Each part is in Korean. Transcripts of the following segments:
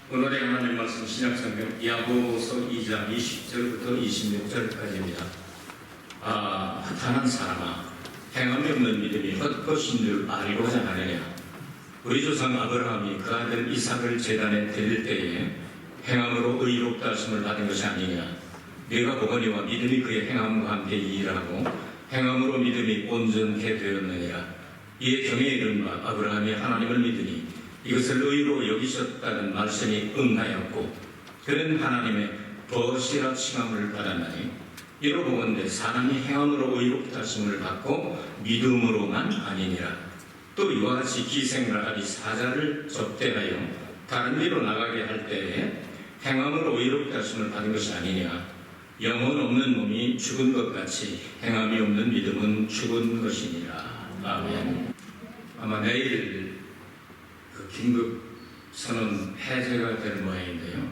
오늘의 하나님 말씀 신약성경 야고보서 2장 20절부터 26절까지입니다. 허탄한 사람아, 행함이 없는 믿음이 헛것인 줄 알고자 하느냐. 우리 조상 아브라함이 그 아들 이삭을 제단에 드릴 때에 행함으로 의롭다 하심을 받은 것이 아니냐. 네가 보거니와 믿음이 그의 행함과 함께 일하고 행함으로 믿음이 온전케 되었느니라. 이에 경에 이른 바 아브라함이 하나님을 믿으니 이것을 의로 여기셨다는 말씀이 응하였고 그는 하나님의 벗이라 칭함을 받았나니 이로 보건대 사람이 행함으로 의롭다 하심을 받고 믿음으로만 아니니라. 또 이와 같이 기생라합이 사자를 접대하여 다른 데로 나가게 할 때에 행함으로 의롭다 하심을 받은 것이 아니냐. 영혼 없는 몸이 죽은 것 같이 행함이 없는 믿음은 죽은 것이니라. 아멘. 아마 내일 그 긴급 선언 해제가 될 모양인데요.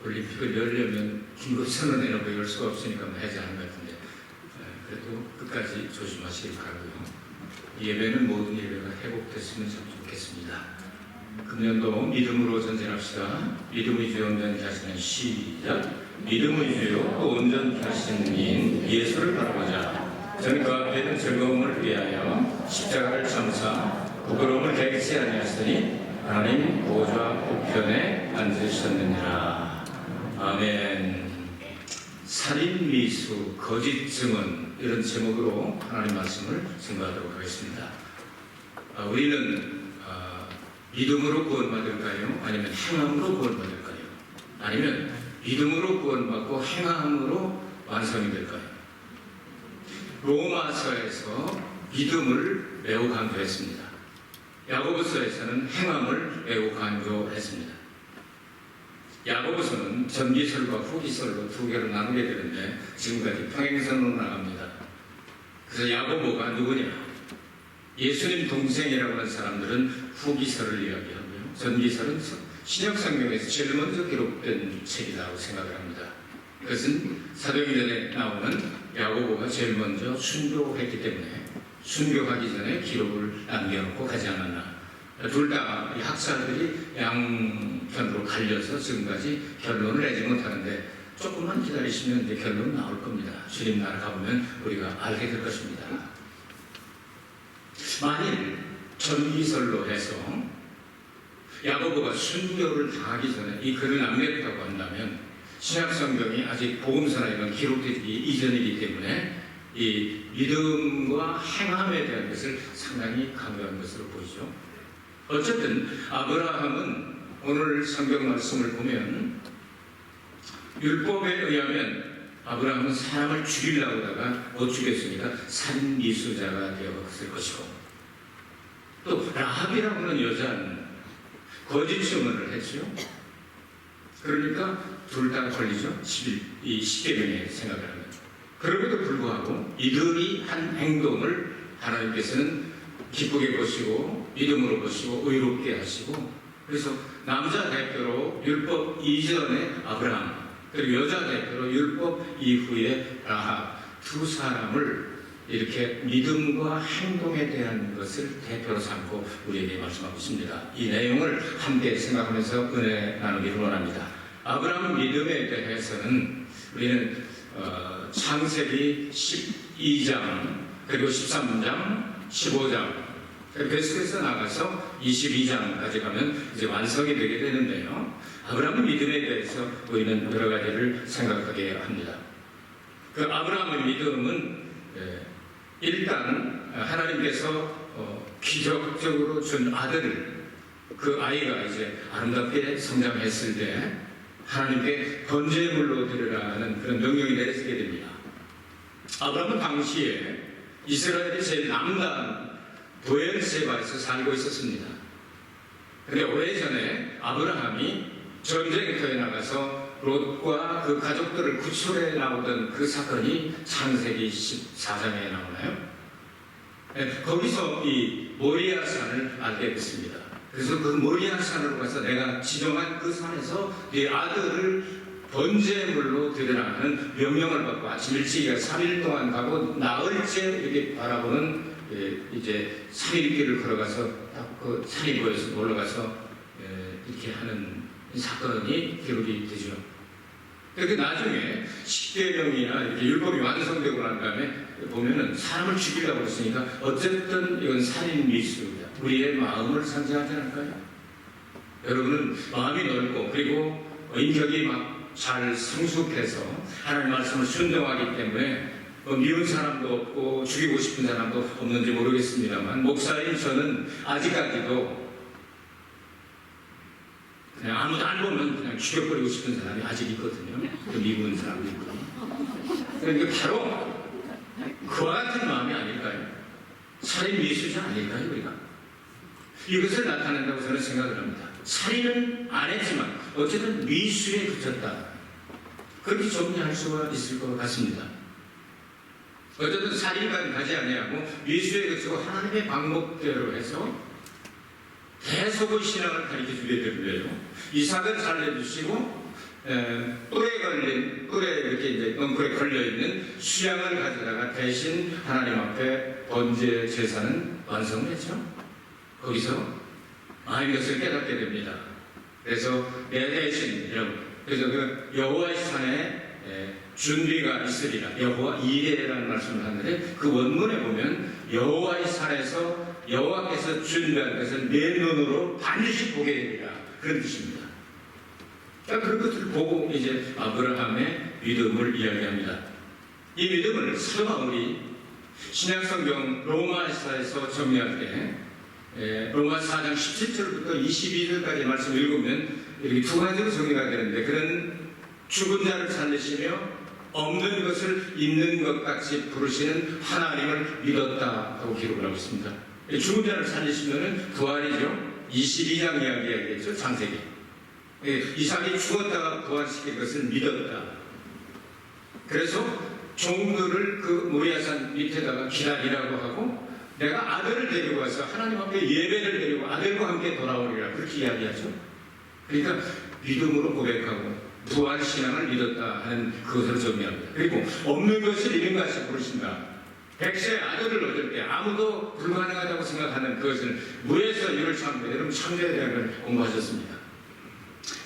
올림픽을 열려면 긴급 선언해놓고 열 수가 없으니까 해제하는 것 같은데 그래도 끝까지 조심하시길 바라고요. 예배는 모든 예배가 회복됐으면 참 좋겠습니다. 금년도 믿음으로 전진합시다. 믿음의 주요 온전케 하시는 시작. 믿음의 주요 또 온전케 하시는 인 예수를 바라보자. 저는 그 앞에 있는 즐거움을 위하여 십자가를 참사 부끄러움을 개의치 아니하시더니 하나님 보좌 우편에 앉으셨느니라. 아멘. 살인 미수 거짓 증언 이런 제목으로 하나님 말씀을 증거하도록 하겠습니다. 우리는 믿음으로 구원받을까요? 아니면 행함으로 구원받을까요? 아니면 믿음으로 구원받고 행함으로 완성이 될까요? 로마서에서 믿음을 매우 강조했습니다. 야고보서에서는 행함을 매우 강조했습니다. 야고보서는 전기설과 후기설로 두 개로 나누게 되는데 지금까지 평행선으로 나갑니다. 그래서 야고보가 누구냐? 예수님 동생이라고 하는 사람들은 후기설을 이야기하고요. 전기설은 신약성경에서 제일 먼저 기록된 책이라고 생각을 합니다. 그것은 사도행전에 나오는 야고보가 제일 먼저 순교했기 때문에 순교하기 전에 기록을 남겨놓고 가지 않았나. 둘 다 학자들이 양편으로 갈려서 지금까지 결론을 내지 못하는데 조금만 기다리시면 이제 결론 나올 겁니다. 주님 나라 가보면 우리가 알게 될 것입니다. 만일 전기설로 해서 야고보가 순교를 당하기 전에 이 글을 남겼다고 한다면 신약성경이 아직 복음서나 이런 기록되기 이전이기 때문에 이 믿음과 행함에 대한 것을 상당히 강조한 것으로 보이죠. 어쨌든 아브라함은 오늘 성경 말씀을 보면 율법에 의하면 아브라함은 사람을 죽이려고 하다가 못 죽였으니까 살인미수자가 되었을 것이고 또 라합이라고 하는 여자는 거짓 증언을 했죠. 그러니까 둘 다 걸리죠. 10계명에 생각을 하면. 그럼에도 불구하고 이들이 한 행동을 하나님께서는 기쁘게 보시고 믿음으로 보시고 의롭게 하시고 그래서 남자 대표로 율법 이전에 아브라함 그리고 여자 대표로 율법 이후에 라합 두 사람을 이렇게 믿음과 행동에 대한 것을 대표로 삼고 우리에게 말씀하고 있습니다. 이 내용을 함께 생각하면서 은혜 나누기를 원합니다. 아브라함 믿음에 대해서는 우리는 창세기 12장 그리고 13장 15장 계속해서 나가서 22장까지 가면 이제 완성이 되게 되는데요. 아브라함의 믿음에 대해서 우리는 여러 가지를 생각하게 합니다. 그 아브라함의 믿음은 일단 하나님께서 기적적으로 준 아들을 그 아이가 이제 아름답게 성장했을 때 하나님께 번제물로 드리라는 그런 명령이 내려지게 됩니다. 아브라함은 당시에 이스라엘의 제일 남단 부엘세바에서 살고 있었습니다. 그런데 오래전에 아브라함이 전쟁터에 나가서 롯과 그 가족들을 구출해 나오던 그 사건이 창세기 14장에 나오나요? 거기서 이 모리아산을 알게 됐습니다. 그래서 그 모리아산으로 가서 내가 지정한 그 산에서 네 아들을 번제물로 드리라는 명령을 받고 아침 일찍 3일 동안 가고 나흘째 이렇게 바라보는 이제 3일 길을 걸어가서 딱 그 산이 보여서 올라가서 이렇게 하는 사건이 기록이 되죠. 그러니까 나중에 십계명이나 이렇게 율법이 완성되고 난 다음에 보면은 사람을 죽이려고 했으니까 어쨌든 이건 살인 미수입니다. 우리의 마음을 상징하지 않을까요? 여러분은 마음이 넓고 그리고 인격이 막 잘 성숙해서 하나님의 말씀을 순종하기 때문에 미운 사람도 없고 죽이고 싶은 사람도 없는지 모르겠습니다만 목사인 저는 아직까지도 그냥 아무도 안 보면 그냥 죽여버리고 싶은 사람이 아직 있거든요. 그 미운 사람도 있거든요. 그러니까 바로 그와 같은 마음이 아닐까요? 살인 미수지 아닐까요, 우리가? 이것을 나타낸다고 저는 생각을 합니다. 살인은 안 했지만 어쨌든 미수에 그쳤다. 그렇게 정리할 수가 있을 것 같습니다. 어쨌든 살인까지 가지 아니하고 미수에 그치고 하나님의 방법대로 해서 대속의 신앙을 가르쳐 주게 되고요. 이삭을 살려주시고 뿔에 이렇게 이제 엉클에 걸려 있는 수양을 가져다가 대신 하나님 앞에 번제 제사는 완성했죠. 거기서 많은 것을 깨닫게 됩니다. 그래서 내 대신 여러분, 그래서 그 여호와의 산에 준비가 있으리라. 여호와 이레라는 말씀을 하는데 그 원문에 보면 여호와의 산에서 여호와께서 준비한 것을 내 눈으로 반드시 보게 되리라. 그런 뜻입니다. 그러니까 그런 것들을 보고 이제 아브라함의 믿음을 이야기합니다. 이 믿음을 사도 바울이 신약성경 로마서에서 정리할 때 로마 4장 17절부터 22절까지 말씀을 읽으면 이렇게 두 가지로 정리가 되는데 그는 죽은 자를 살리시며 없는 것을 있는 것 같이 부르시는 하나님을 믿었다 하고 기록을 하고 있습니다. 죽은 자를 살리시면 부활이죠. 22장 이야기하겠죠. 창세기. 이삭이 죽었다가 부활시킨 것을 믿었다. 그래서 종들을 그 모리아산 밑에다가 기다리라고 하고 내가 아들을 데리고 와서 하나님 앞에 예배를 드리고 아들과 함께 돌아오리라 그렇게 이야기하죠. 그러니까 믿음으로 고백하고 부활신앙을 믿었다 하는 그것을 정리합니다. 그리고 없는 것을 있는 같이 부르신다. 백세의 아들을 얻을 때 아무도 불가능하다고 생각하는 그것을 무에서 유를 창조, 여러분 창조에 대한 걸 공부하셨습니다.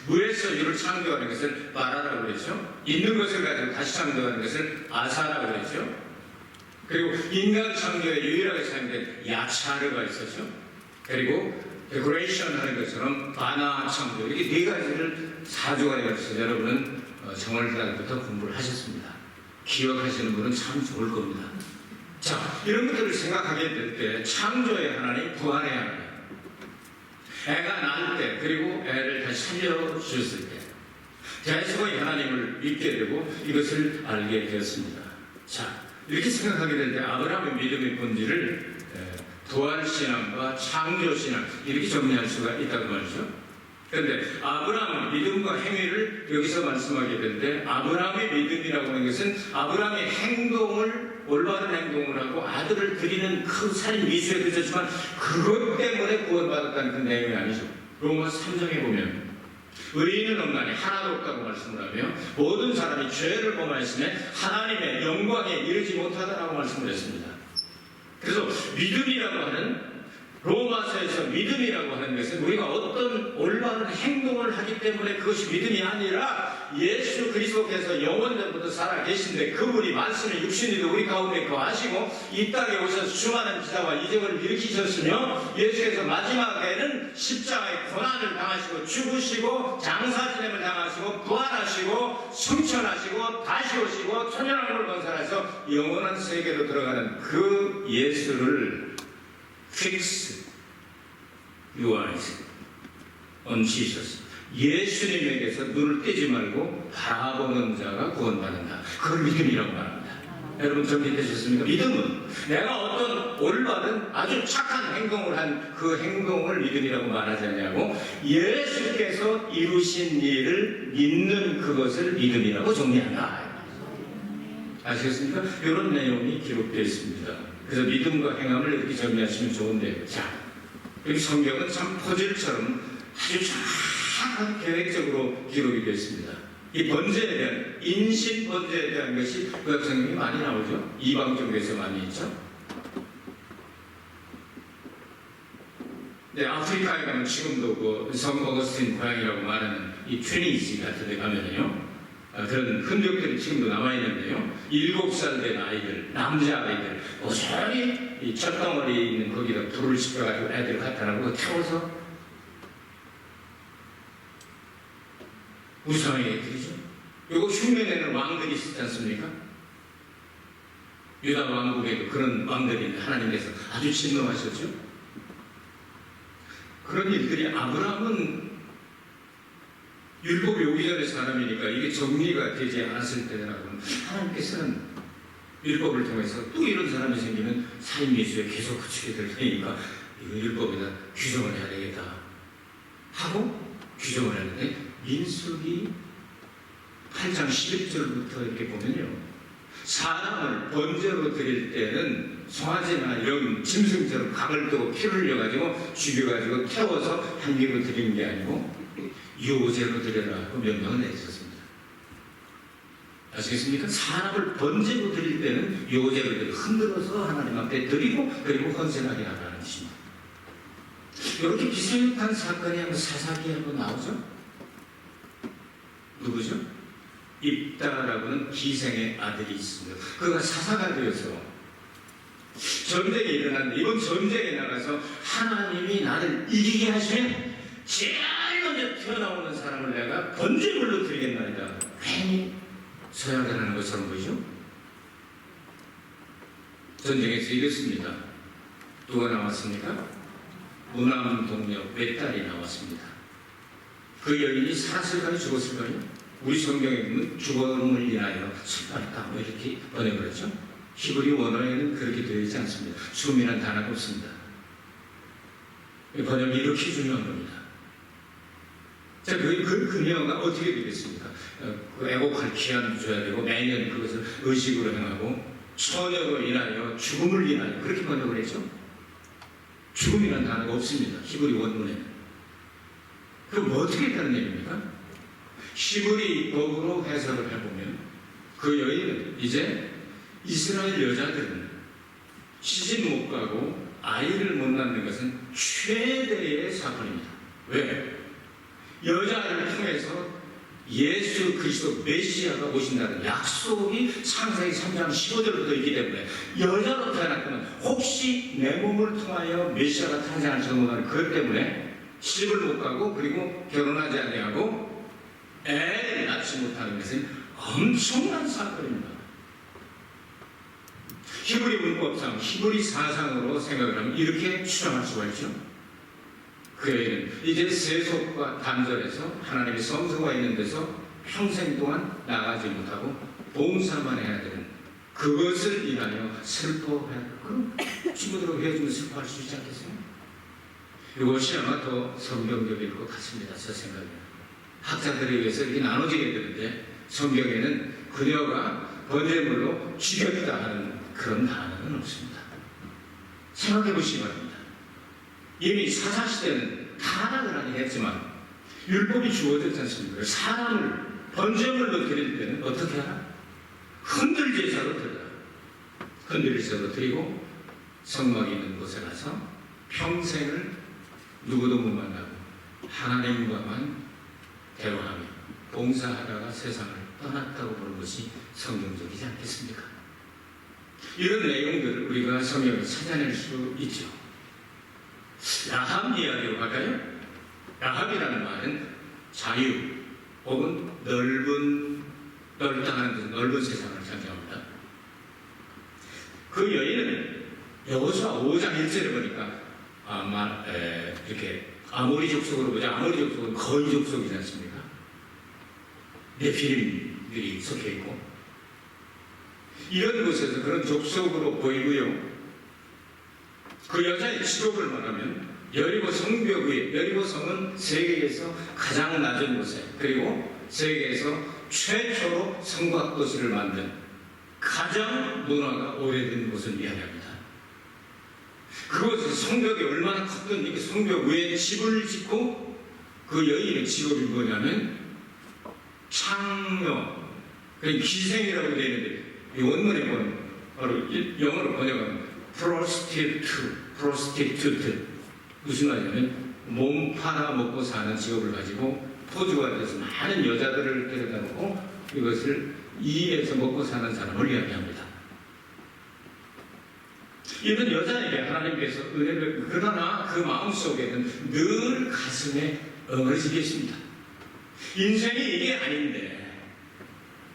무에서 유를 창조하는 것을 바라라고 그랬죠. 있는 것을 가지고 다시 창조하는 것을 아사라고 그랬죠. 그리고 인간 창조에 유일하게 사용된 야차르가 있었죠. 그리고 데코레이션 하는 것처럼 바나 창조 이렇게 네 가지를 4주간에 걸쳐서 여러분은 정월달부터 공부를 하셨습니다. 기억하시는 분은 참 좋을 겁니다. 자, 이런 것들을 생각하게 될 때 창조의 하나님, 부활의 하나님, 애가 낳을 때 그리고 애를 다시 살려주셨을 때 대속의 하나님을 믿게 되고 이것을 알게 되었습니다. 자, 이렇게 생각하게 될 때 아브라함의 믿음의 본질을 부활신앙과 창조신앙 이렇게 정리할 수가 있다고 말이죠. 그런데 아브라함의 믿음과 행위를 여기서 말씀하게 되는데 아브라함의 믿음이라고 하는 것은 아브라함의 행동을 올바른 행동을 하고 아들을 드리는 그 살인 미수에 그쳤지만 그것 때문에 구원받았다는 그 내용이 아니죠. 로마 3장에 보면 의인은 없나니 하나도 없다고 말씀을 하며 모든 사람이 죄를 범하였으면 하나님의 영광에 이르지 못하다라고 말씀을 했습니다. 그래서 믿음이라고 하는 로마서에서 믿음이라고 하는 것은 우리가 어떤 올바른 행동을 하기 때문에 그것이 믿음이 아니라 예수 그리스도께서 영원전부터 살아계신데 그분이 말씀의 육신이도 우리 가운데 거하시고 이 땅에 오셔서 수많은 기사와 이적을 일으키셨으며 예수께서 마지막에는 십자가의 고난을 당하시고 죽으시고 장사지냄을 당하시고 부활하시고 승천하시고 다시 오시고 천연왕국을 건설해서 영원한 세계로 들어가는 그 예수를 Fix your eyes on Jesus. 예수님에게서 눈을 떼지 말고 바라보는 자가 구원받는다. 그걸 믿음이라고 말합니다. 여러분 정리되셨습니까? 믿음은 내가 어떤 올바른 아주 착한 행동을 한 그 행동을 믿음이라고 말하지 않냐고 예수께서 이루신 일을 믿는 그것을 믿음이라고 정리한다. 아시겠습니까? 이런 내용이 기록되어 있습니다. 그래서 믿음과 행함을 이렇게 정리하시면 좋은데, 자, 여기 성경은 참 퍼즐처럼 아주 정확한 계획적으로 기록이 되어 있습니다. 이 번제에 대한, 인신 번제에 대한 것이 구약 성경이 많이 나오죠. 이방 종교에서 많이 있죠. 네, 아프리카에 가면 지금도 성 어거스틴 고향이라고 말하는 이 튀니지 같은 데 가면은요, 그런 흔적들이 지금도 남아있는데요, 7살 된 아이들, 남자아이들, 고스란히 이 철덩어리 있는 거기다 불을 지펴가지고 애들 갖다 놓고 태워서 우상의 애들이죠. 요거 흉내내는 왕들이 있었지 않습니까? 유다 왕국에도 그런 왕들이 있는데 하나님께서 아주 진노하셨죠. 그런 일들이 아브라함은 율법이 오기 전의 사람이니까 이게 정리가 되지 않았을 때라고는 하나님께서는 율법을 통해서 또 이런 사람이 생기면 사임예수에 계속 그치게 될 테니까 이거 율법에다 규정을 해야 되겠다 하고 규정을 했는데 민수기 8장 11절부터 이렇게 보면요, 사람을 번제로 드릴 때는 송아지나 이런 짐승처럼 각을 뜨고 피를 흘려가지고 죽여가지고 태워서 향기로 드리는 게 아니고 요제로 드려라고 명령을 내주셨습니다. 아시겠습니까? 사람을 번제로 드릴 때는 요제로 드리고 흔들어서 하나님 앞에 드리고 그리고 헌신하게 하라는 뜻입니다. 이렇게 비슷한 사건이 한번 사사기에 한번 나오죠? 누구죠? 입다라고는 기생의 아들이 있습니다. 그가 사사가 되어서 전쟁이 일어났는데 이번 전쟁에 나가서 하나님이 나를 이기게 하시면 제일 먼저 튀어나오는 사람을 내가 번제물로 드리겠나이다. 괜히 서약을 하는 것처럼 보이죠? 전쟁에서 이겼습니다. 누가 나왔습니까? 무남 동료 맷달이 나왔습니다. 그 여인이 살았을까요? 죽었을까요? 우리 성경에 보면 죽음을 인하여 슬퍼했다 뭐 이렇게 번역을 했죠. 히브리 원어에는 그렇게 되어 있지 않습니다. 죽음이라는 단어가 없습니다. 번역이 이렇게 중요한 겁니다. 자, 그녀가 어떻게 되겠습니까? 그 애곡할 기한도 줘야 되고 매년 그것을 의식으로 행하고 처녀로 인하여 죽음을 인하여 그렇게 번역을 했죠. 죽음이라는 단어가 없습니다. 히브리 원문에는. 그럼 뭐 어떻게 했다는 얘기입니까? 히브리 법으로 해석을 해보면 그 여인은 이제 이스라엘 여자들은 시집 못 가고 아이를 못 낳는 것은 최대의 사건입니다. 왜? 여자를 통해서 예수 그리스도 메시아가 오신다는 약속이 창세기 3장 15절부터 있기 때문에 여자로 태어났다면 혹시 내 몸을 통하여 메시아가 탄생할지도 모르는 그것 때문에 시집을 못 가고 그리고 결혼하지 아니하고 애를 낳지 못하는 것은 엄청난 사건입니다. 히브리 문법상, 히브리 사상으로 생각을 하면 이렇게 추정할 수가 있죠. 그 애는 이제 세속과 단절해서 하나님의 성소가 있는 데서 평생 동안 나가지 못하고 봉사만 해야 되는 그것을 인하여 슬퍼해야 되는 그럼 친구들하고 헤어지면 슬퍼할 수 있지 않겠어요? 이것이 아마 더 성경적일 것 같습니다. 저 생각에는. 학자들에 의해서 이렇게 나눠지게 되는데 성경에는 그녀가 번제물로 죽였다 하는 그런 단어는 없습니다. 생각해 보시기 바랍니다. 이미 사사시대는 타락을 하긴 했지만 율법이 주어졌지 않습니까? 사람을 번제물로 드릴 때는 어떻게 하나? 흔들제사로 드려라. 흔들제사로 드리고 성막이 있는 곳에 가서 평생을 누구도 못 만나고 하나님과만 대화하며 봉사하다가 세상을 떠났다고 보는 것이 성경적이지 않겠습니까? 이런 내용들을 우리가 성경에 찾아낼 수 있죠. 라합 이야기로 갈까요? 라합이라는 말은 자유 혹은 넓다 하는 뜻은 넓은 세상을 상징합니다. 그 여인은 여호수아 5장 1절에 보니까 이렇게 아모리 족속으로 보자. 아모리 족속은 거의 족속이지 않습니까? 네피림들이 섞여 있고 이런 곳에서 그런 족속으로 보이고요. 그 여자의 직업을 말하면 여리고 성벽 위에, 여리고 성은 세계에서 가장 낮은 곳에 그리고 세계에서 최초로 성곽도시를 만든 가장 문화가 오래된 곳을 이야기합니다. 그곳에서 성벽이 얼마나 컸던 이 성벽 위에 집을 짓고 그 여인의 직업이 뭐냐면 창녀, 기생이라고 되어 있는데 이 원문에 보면 바로 영어로 번역하면 prostitute 무슨 말이냐면 몸 팔아 먹고 사는 직업을 가지고 포주가 돼서 많은 여자들을 데려다 놓고 이것을 이에서 먹고 사는 사람을 이야기합니다. 이런 여자에게 하나님께서 은혜를, 그러나 그 마음속에는 늘 가슴에 엉어지 계십니다. 인생이 이게 아닌데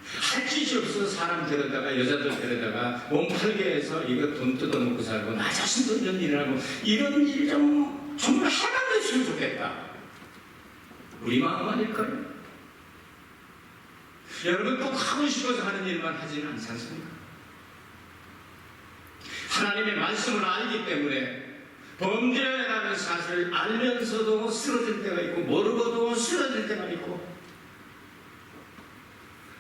할 짓이 없어서 사람 데려다가 여자들 데려다가 몸 팔게 해서 이거 돈 뜯어먹고 살고 나 자신도 이런 일을 하고 이런 일 좀 정말 하나도 했으면 좋겠다. 우리 마음 아닐까요? 여러분 꼭 하고 싶어서 하는 일만 하지는 않지 않습니까? 하나님의 말씀을 알기 때문에 범죄라는 사실을 알면서도 쓰러질 때가 있고 모르고도 쓰러질 때가 있고,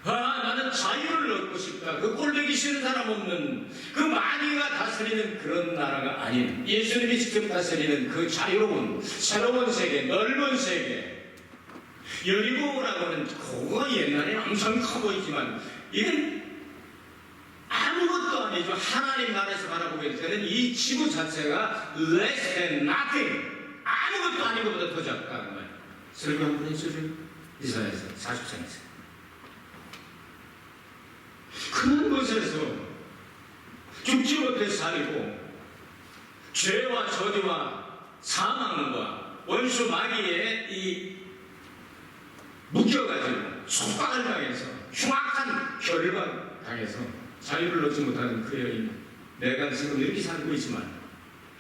나는 자유를 얻고 싶다. 그 꼴보기 싫은 사람 없는 그 마귀가 다스리는 그런 나라가 아닌 예수님이 직접 다스리는 그 자유로운 새로운 세계, 넓은 세계, 여리고라고 하는 그거 옛날에 엄청 커 보이지만 이건 아무것도 아니죠. 하나님 나라에서 바라보게 되는 이 지구 자체가 less than nothing, 아무것도 아닌 것보다 더 작다는 거예요. 설교 한 번 해주죠. 이사야서 40장에서. 그런 곳에서 죽지 못해 살고 죄와 저주와 사망과 원수 마귀에 이 묶여가지고 속박을 당해서 흉악한 결박을 당해서 자유를 얻지 못하는 그 여인, 내가 지금 이렇게 살고 있지만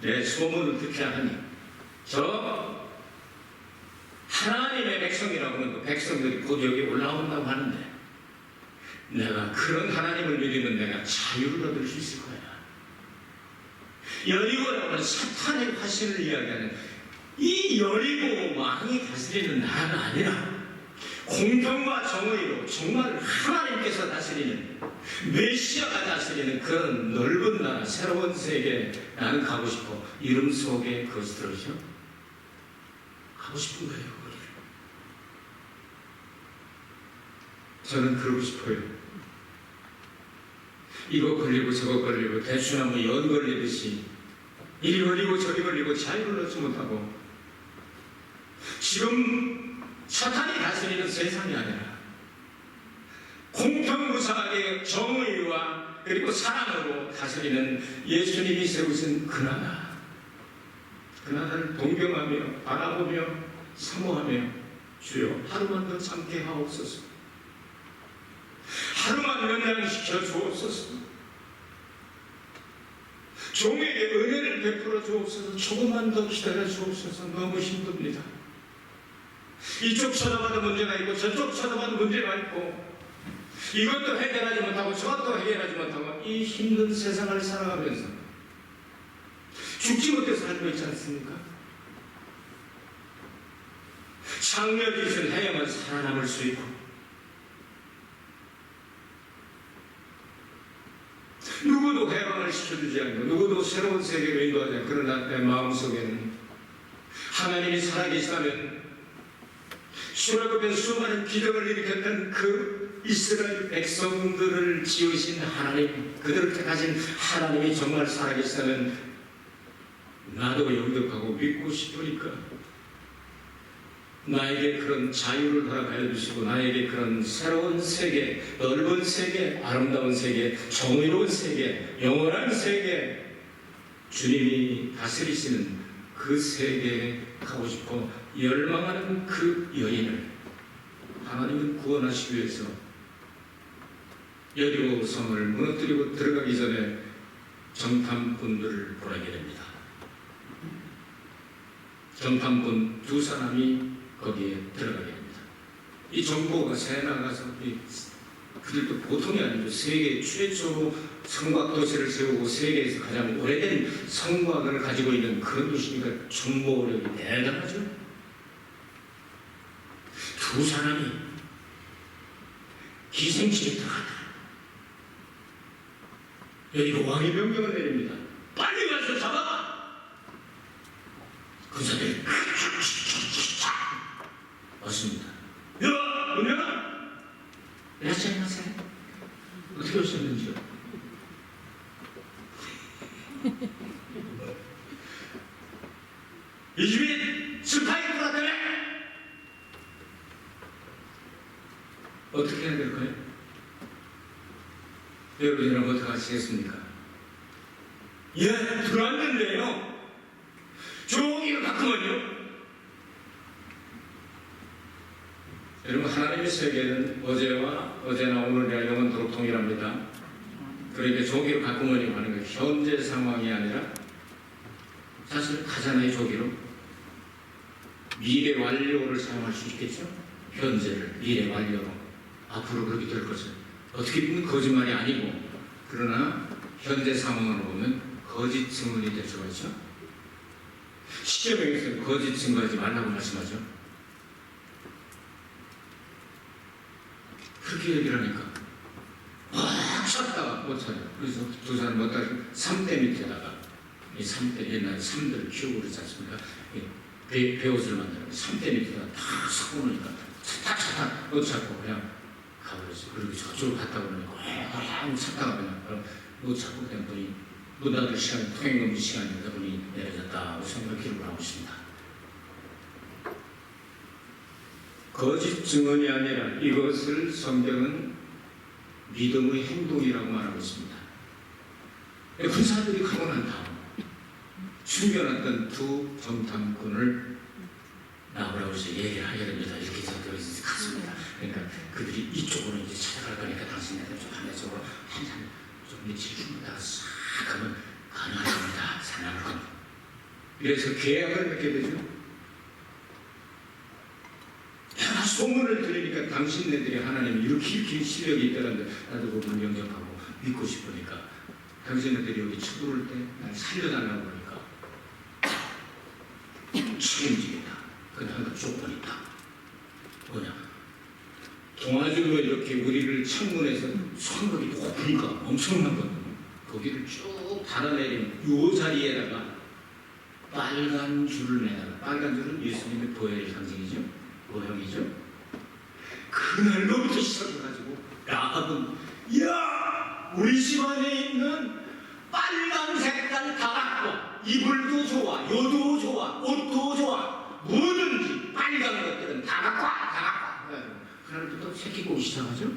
내 소문을 듣게 하니 저 하나님의 백성이라고 하는 그 백성들이 곧 여기 올라온다고 하는데 내가 그런 하나님을 믿으면 내가 자유를 얻을 수 있을 거야. 여리고라고 하는 사탄의 화신을 이야기하는 이 여리고 왕이 다스리는 나라가 아니라 공평과 정의로 정말 하나님께서 다스리는, 메시아가 다스리는 그런 넓은 나라, 새로운 세계, 나는 가고 싶어. 이름 속에 그것이 들어오죠. 가고 싶은 거예요. 거기를. 저는 그러고 싶어요. 이거 걸리고 저거 걸리고 대추나무 연 걸리듯이 이리 걸리고 저리 걸리고 자유를 얻지 못하고, 지금 사탄이 다스리는 세상이 아니라 공평무사하게 정의와 그리고 사랑으로 다스리는 예수님이 세우신 그 나라, 그 나라를 동경하며 바라보며 사모하며 주여 하루만 더 참게 하옵소서, 하루만 연장시켜 주옵소서, 종에게 은혜를 베풀어 주옵소서, 조금만 더 기다려 주옵소서. 너무 힘듭니다. 이쪽 쳐다봐도 문제가 있고 저쪽 쳐다봐도 문제가 있고 이것도 해결하지 못하고 저것도 해결하지 못하고 이 힘든 세상을 살아가면서 죽지 못해 살고 있지 않습니까? 창녀짓을 해야만 살아남을 수 있고, 누구도 해방을 시켜주지 않고 누구도 새로운 세계로 인도하지 않고, 그러나 내 마음속에는 하나님이 살아계시다면 수라급의 수많은 기적을 일으켰던 그 이스라엘 백성들을 지으신 하나님, 그들을 택하신 하나님이 정말 살아계시다면 나도 영접하고 믿고 싶으니까 나에게 그런 자유를 허락하여 주시고 나에게 그런 새로운 세계, 넓은 세계, 아름다운 세계, 정의로운 세계, 영원한 세계, 주님이 다스리시는 그 세계에 가고 싶어 열망하는 그 여인을 하나님은 구원하시기 위해서 여리고 성을 무너뜨리고 들어가기 전에 정탐꾼들을 보내게 됩니다. 정탐꾼 두 사람이 거기에 들어가게 됩니다. 이 정보가 새 나가서 그들도 보통이 아니죠. 세계 최초 성곽 도시를 세우고 세계에서 가장 오래된 성곽을 가지고 있는 그런 도시니까 정보력이 대단하죠. 두 사람이 기생집에 들어갔다. 여기가 왕의 명령을 내립니다. 빨리 가서 잡아봐. 그 사람이 왔습니다. 야, 문열아! 이라시마세. 어떻게 오셨는지요? 이 어떻게 해야 될까요? 여러분이랑 어떻게 하시겠습니까? 예, 들어왔는데요. 종이를 바꾸면요. 여러분, 하나님의 세계는 어제나 오늘이나 영원토록 동일합니다. 그러니까 조기로 바꾸면이 하는 게 현재 상황이 아니라 사실 가잖아요. 조기로 미래 완료를 사용할 수 있겠죠. 현재를 미래 완료로 앞으로 그렇게 될 것을 어떻게 보면 거짓말이 아니고 그러나 현재 상황으로 보면 거짓 증언이 될 수가 있죠. 시제명에서는 거짓 증거하지 말라고 말씀하죠. 그렇게 얘기를 하니까 확 쳤다가 못 찾아요. 그래서 두 사람 못 따라 3대 밑에다가 이 3대 옛날에 3대를 키우고 그러지 않습니까? 배옷을 만들고 3대 밑에다가 다 서보니까 탁탁탁 못 찾고 그냥 가버렸어요. 그리고 저쪽으로 갔다 오니까 하고 찾다가 그냥 못 찾고 그냥 보니 문 닫을 시간이 통행금지 시간이다 보니 내려졌다고 생각 기록을 하고 있습니다. 거짓 증언이 아니라 이것을 성경은 믿음의 행동이라고 말하고 있습니다. 군사들이 가고 난 다음 숨겨놨던 두 정탐꾼을 나오라고 해서 얘기를 하게 됩니다. 이렇게 해서 갔습니다. 그러니까 그들이 이쪽으로 이제 찾아갈 거니까 당신네들 좀 반대쪽으로 좀 며칠 주무다가 싹 하면 가능합니다. 사냥을 건. 그래서 계약을 맺게 되죠. 소문을 들으니까 당신네들이 하나님이 이렇게 실력이 있다는데 나도 그걸 영접하고 믿고 싶으니까 당신네들이 여기 쳐들어올 때 날 살려달라고 그러니까 책임지겠다. 근데 한 가지 조건이 있다. 뭐냐? 동아줄로 이렇게 우리를 창문에서 성벽이 높으니까 엄청난 거 거기를 쭉 달아내린 요 자리에다가 빨간 줄을 매달아. 빨간 줄은 예수님의 보혈의 상징이죠. 모형이죠. 그날로부터 시작해가지고 라합은 야 우리 집 안에 있는 빨간 색깔 다 갖고 이불도 좋아 요도 좋아 옷도 좋아 뭐든지 빨간 것들은 다 갖고 와 다 갖고 와. 그날부터 새끼 꼬기 시작하죠.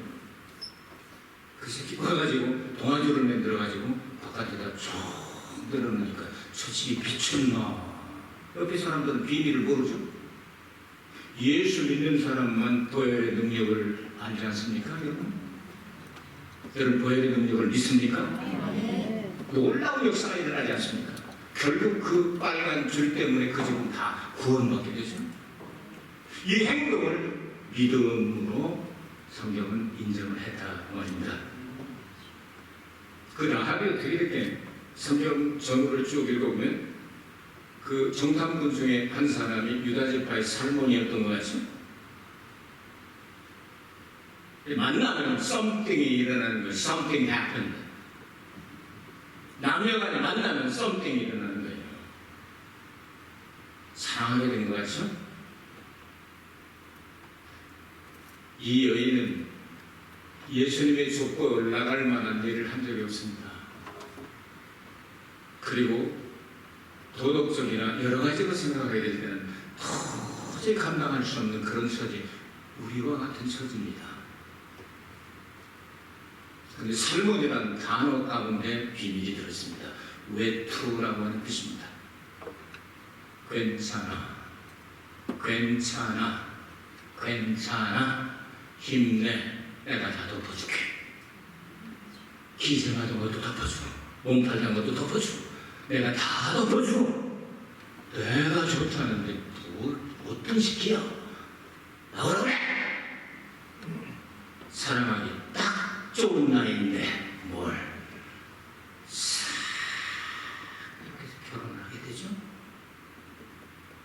그 새끼 꼬아가지고 동아줄을 만들어가지고 바깥에다 쭉 늘어놓으니까 저 집이 비쳤나. 옆에 사람들은 비밀을 모르죠. 예수 믿는 사람만 보혈의 능력을 알지 않습니까? 여러분? 여러분 보혈의 능력을 믿습니까? 놀라운 역사가 일어나지 않습니까? 결국 그 빨간 줄 때문에 그 집은 다 구원받게 되죠. 이 행동을 믿음으로 성경은 인정을 했다 말입니다. 그 라합이 어떻게 됐게 성경 전후를 쭉 읽어보면 그 정탐꾼 중에 한 사람이 유다지파의 살몬이었던 것 같죠? 만나면 something이 일어나는 거예요. something happened. 남녀간에 만나면 something이 일어나는 거예요. 사랑하게 된 것 같죠? 이 여인은 예수님의 족보에 나갈 만한 일을 한 적이 없습니다. 그리고 도덕적이나 여러 가지로 생각하게 될 때는 도저히 감당할 수 없는 그런 처지, 우리와 같은 처지입니다. 그런데 살몬이라는 단어 가운데 비밀이 들어있습니다. 외투라고 하는 뜻입니다. 괜찮아, 괜찮아, 괜찮아, 힘내, 내가 다 덮어줄게. 기생하던 것도 덮어주고, 몸팔던 것도 덮어주고, 내가 다 덮어주고, 내가 좋다는데 어떤 시기야? 나오라 그래! 사랑하기 딱 좋은 날인데 뭘 이렇게 해서 결혼을 하게 되죠.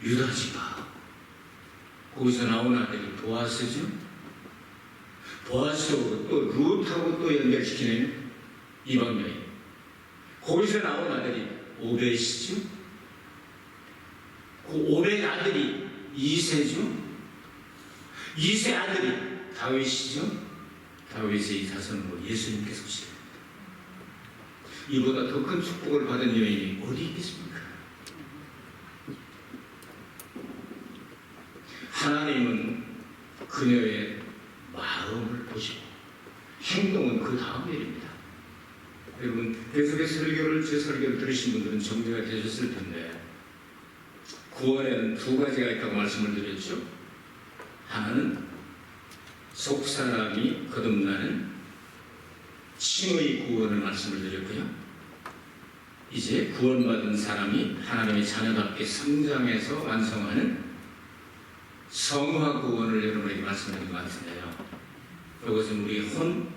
유다지파 거기서 나온 아들이 보아스죠. 보아스하고 또 룻하고 또 연결시키는 이방 여인. 거기서 나온 아들이 오벳이죠. 그 오벳 아들이 이세죠. 이세 아들이 다윗이죠. 다윗의 이 자손으로 예수님께서 오시게 됩니다. 이보다 더 큰 축복을 받은 여인이 어디 있겠습니까? 하나님은 그녀의 마음을 보시고 행동은 그 다음 일입니다. 여러분 계속해서 제 설교를 들으신 분들은 정리가 되셨을 텐데 구원에는 두 가지가 있다고 말씀을 드렸죠. 하나는 속사람이 거듭나는 칭의 구원을 말씀을 드렸고요. 이제 구원받은 사람이 하나님의 자녀답게 성장해서 완성하는 성화 구원을 여러분에게 말씀드린 것 같은데요. 이것은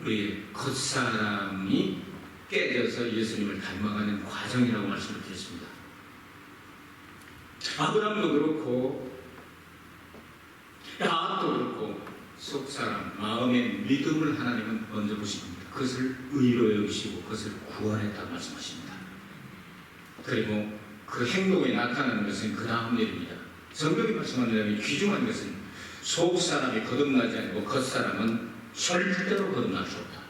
우리 겉사람이 깨져서 예수님을 닮아가는 과정이라고 말씀을 드렸습니다. 아브라함도 그렇고 야합도 그렇고 속사람 마음의 믿음을 하나님은 먼저 보십니다. 그것을 의로 여기시고 그것을 구원했다고 말씀하십니다. 그리고 그 행동에 나타나는 것은 그 다음 일입니다. 성경이 말씀하는 내용이 귀중한 것은 속사람이 거듭나지 않고 겉사람은 절대로 거듭날 수 없다.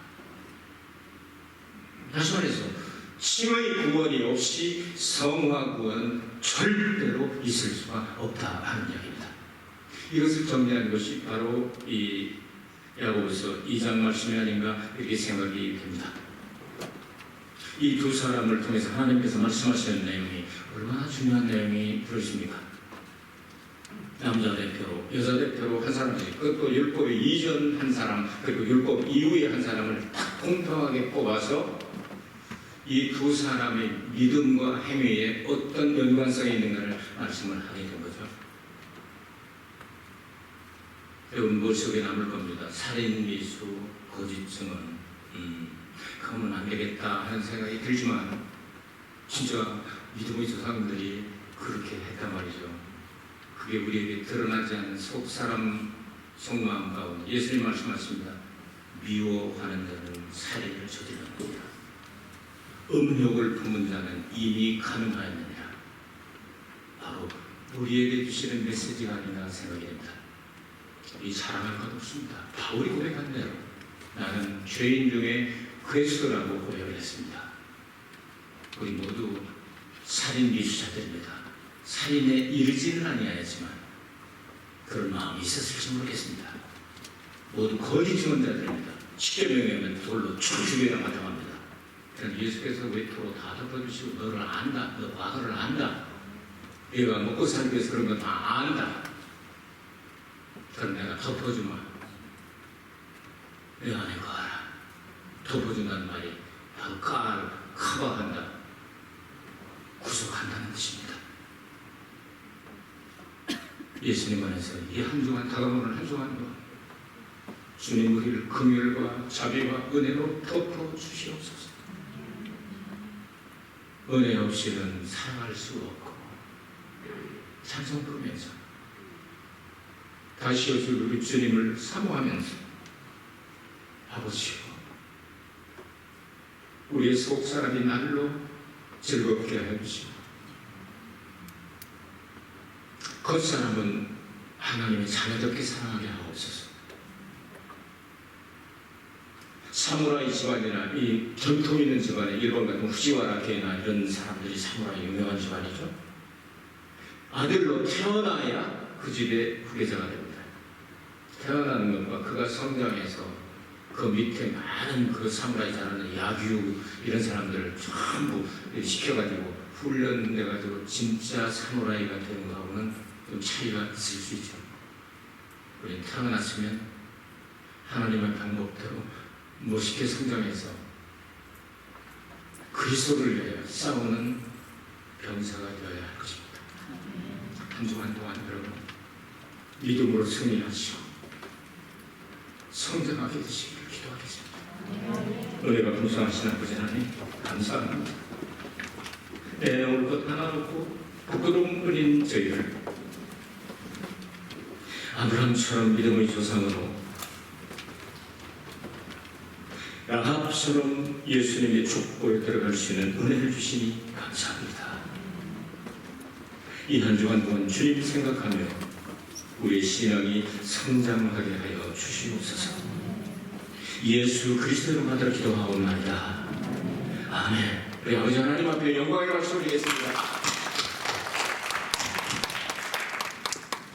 다시 말해서 칭의 구원이 없이 성화 구원은 절대로 있을 수가 없다 하는 이야기입니다. 이것을 정리하는 것이 바로 이 야고보서 2장 말씀이 아닌가 이렇게 생각이 됩니다. 이 두 사람을 통해서 하나님께서 말씀하시는 내용이 얼마나 중요한 내용이 들으십니까? 남자 대표로 여자 대표로 한 사람씩, 그것도 율법 이전 한 사람 그리고 율법 이후에 한 사람을 딱 공평하게 뽑아서 이 두 사람의 믿음과 행위에 어떤 연관성이 있는가를 말씀을 하게 된 거죠. 여러분 머릿속에 남을 겁니다. 살인, 미수, 거짓 증언 그러면 안 되겠다 하는 생각이 들지만 진짜 믿음의 조상들이 그렇게 했단 말이죠. 그게 우리에게 드러나지 않는 속사람 속마음 가운데 예수님 말씀하십니다. 미워하는 자는 살인을 저지르느니라. 음욕을 품은 자는 이미 가늠하였느니라. 바로 우리에게 주시는 메시지가 아니라 생각이 됩니다. 이 자랑할 것 없습니다. 바울이 고백한 대로 나는 죄인 중에 괴수라고 고백을 했습니다. 우리 모두 살인 미수자들입니다. 살인에 이르지는 아니하였지만 그런 마음이 있었을지 모르겠습니다. 모두 거짓 증언자들입니다. 십계명에는 돌로 쭉 죽여야 마땅합니다. 그런데 예수께서 왜 돌로 다 덮어주시고 너를 안다, 너 과거를 안다, 얘가 먹고 살기 위해서 그런 건 다 안다. 그럼 내가 덮어주마. 내 안에 가라. 덮어준다는 말이 바로 커버한다, 구속한다는 것입니다. 예수님 안에서 이 한 주간 다가오는 한 주간도 주님 우리를 긍휼과 자비와 은혜로 덮어주시옵소서. 은혜 없이는 살아갈 수 없고 찬송 부르면서 다시 오실 우리 주님을 사모하면서 아버지요 우리의 속사람이 날로 즐겁게 해주시고 겉사람은 하나님의 자녀답게 사랑하게 하옵소서. 사무라이 집안이나 이 전통 있는 집안에 일본 같은 후지와라 게나 이런 사람들이 사무라이 유명한 집안이죠. 아들로 태어나야 그 집의 후계자가 됩니다. 태어나는 것과 그가 성장해서 그 밑에 많은 그 사무라이 잘하는 야규 이런 사람들을 전부 시켜가지고 훈련돼가지고 진짜 사무라이가 되는 거하고는 좀 차이가 있을 수 있죠. 우리는 태어났으면 하나님의 방법대로 멋있게 성장해서 그리스도를 위하여 싸우는 병사가 되어야 할 것입니다. 한 주간 동안 여러분 믿음으로 승리하시고 성장하게 되시기를 기도하겠습니다. 은혜가 풍성하신 아버지 하나님 감사합니다. 올 것 하나 없고 부끄러움 뿐인 저희를 아브라함처럼 믿음의 조상으로 라합처럼 예수님의 축복에 들어갈 수 있는 은혜를 주시니 감사합니다. 이 한 주간 동안 주님 생각하며 우리의 신앙이 성장하게 하여 주시옵소서. 예수 그리스도로 받들어 기도하옵나이다. 아멘. 우리 아버지 하나님 앞에 영광의 박수 드리겠습니다.